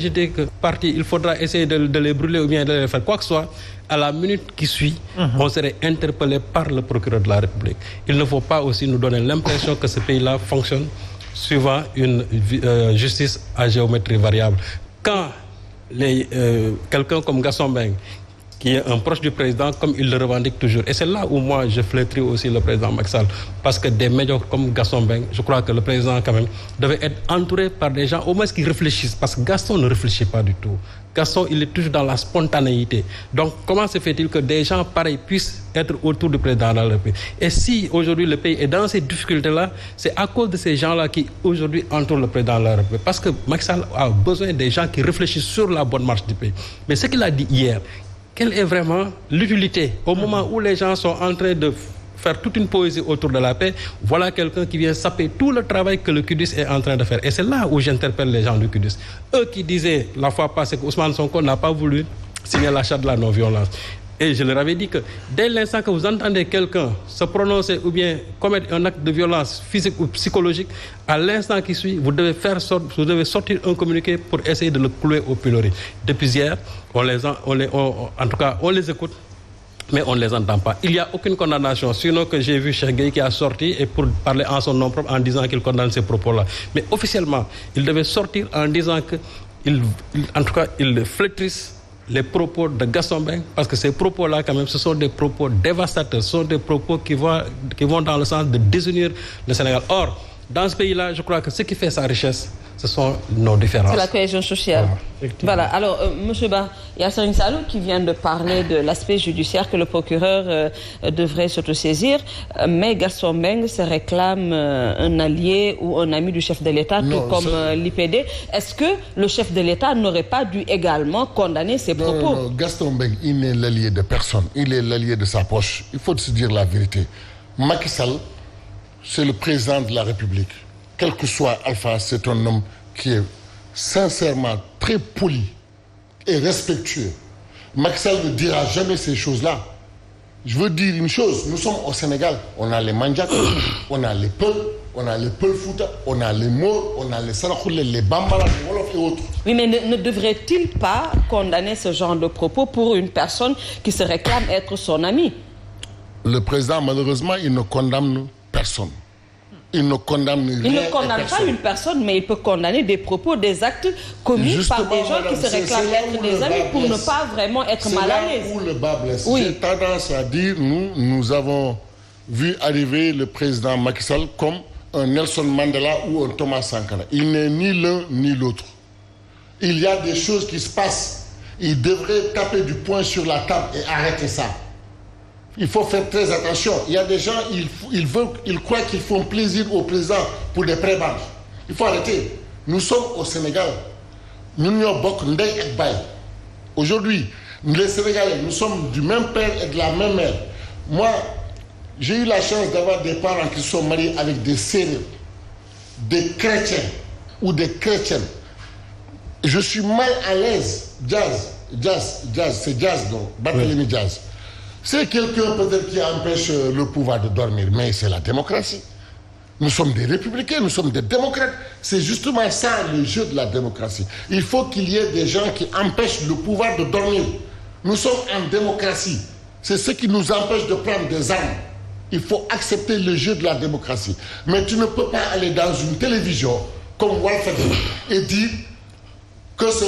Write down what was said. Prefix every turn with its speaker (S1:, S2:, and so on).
S1: Je dis que parti, il faudra essayer de les brûler ou bien de les faire quoi que ce soit. À la minute qui suit, on serait interpellé par le procureur de la République. Il ne faut pas aussi nous donner l'impression que ce pays-là fonctionne suivant une justice à géométrie variable. Quand quelqu'un comme Gaston Mbengue, qui est un proche du président, comme il le revendique toujours. Et c'est là où moi je flétris aussi le président Macky Sall. Parce que des médiocres comme Gaston Mbengue, je crois que le président quand même devait être entouré par des gens au moins qui réfléchissent. Parce que Gaston ne réfléchit pas du tout. Gaston, il est toujours dans la spontanéité. Donc comment se fait-il que des gens pareils puissent être autour du président de la République? Et si aujourd'hui le pays est dans ces difficultés-là, c'est à cause de ces gens-là qui aujourd'hui entourent le président de la République. Parce que Macky Sall a besoin des gens qui réfléchissent sur la bonne marche du pays. Mais ce qu'il a dit hier, quelle est vraiment l'utilité au moment où les gens sont en train de faire toute une poésie autour de la paix? Voilà quelqu'un qui vient saper tout le travail que le QDIS est en train de faire. Et c'est là où j'interpelle les gens du QDIS. Eux qui disaient la fois passée que Ousmane Sonko n'a pas voulu signer la charte de la non-violence. Et je leur avais dit que dès l'instant que vous entendez quelqu'un se prononcer ou bien commettre un acte de violence physique ou psychologique, à l'instant qui suit, vous devez sortir un communiqué pour essayer de le clouer au pilori. Depuis hier, on les écoute, mais on ne les entend pas. Il n'y a aucune condamnation, sinon que j'ai vu Cheikh Gueye qui a sorti et pour parler en son nom propre en disant qu'il condamne ces propos-là. Mais officiellement, il devait sortir en disant qu'il flétrisse les propos de Gaston Mbengue, parce que ces propos-là, quand même, ce sont des propos dévastateurs, ce sont des propos qui vont dans le sens de désunir le Sénégal. Or, dans ce pays-là, je crois que ce qui fait sa richesse, ce sont nos différences.
S2: C'est la cohésion sociale. Voilà. Alors, M. Ba, il y a Serigne Saliou qui vient de parler de l'aspect judiciaire que le procureur devrait s'autosaisir, mais Gaston Mbengue se réclame un allié ou un ami du chef de l'État, tout comme l'IPD. Est-ce que le chef de l'État n'aurait pas dû également condamner ces propos?
S3: Non, Gaston Mbengue, il n'est l'allié de personne. Il est l'allié de sa poche. Il faut se dire la vérité. Macky Sall, c'est le président de la République. Quel que soit Alpha, c'est un homme qui est sincèrement très poli et respectueux. Macky Sall ne dira jamais ces choses-là. Je veux dire une chose, nous sommes au Sénégal, on a les Mandjaks, on a les Peuls, on a les Peulfouta, on a les Maures, on a les Sarakoulé, les Bambara, les Wolof et autres.
S2: Oui, mais ne devrait-il pas condamner ce genre de propos pour une personne qui se réclame être son ami?
S3: Le président, malheureusement, il ne condamne personne. Il ne condamne rien.
S2: Il ne condamne pas une personne, mais il peut condamner des propos, des actes commis par des gens qui se réclament être des amis pour ne pas vraiment être mal à l'aise.
S3: C'est là où le bas blesse.
S2: Oui.
S3: J'ai tendance à dire, nous avons vu arriver le président Macky Sall comme un Nelson Mandela ou un Thomas Sankara. Il n'est ni l'un ni l'autre. Il y a des choses qui se passent. Il devrait taper du poing sur la table et arrêter ça. Il faut faire très attention. Il y a des gens, ils croient qu'ils font plaisir au président pour des prébendes. Il faut arrêter. Nous sommes au Sénégal. Nous sommes beaucoup ndey et bay. Aujourd'hui, les Sénégalais, nous sommes du même père et de la même mère. Moi, j'ai eu la chance d'avoir des parents qui sont mariés avec des Sérères, des chrétiens ou des chrétiennes. Je suis mal à l'aise. Jazz, c'est jazz, donc. Barthélémy Jazz. C'est quelqu'un peut-être qui empêche le pouvoir de dormir, mais c'est la démocratie. Nous sommes des républicains, nous sommes des démocrates. C'est justement ça le jeu de la démocratie. Il faut qu'il y ait des gens qui empêchent le pouvoir de dormir. Nous sommes en démocratie. C'est ce qui nous empêche de prendre des armes. Il faut accepter le jeu de la démocratie. Mais tu ne peux pas aller dans une télévision comme Walfadjri et dire que ce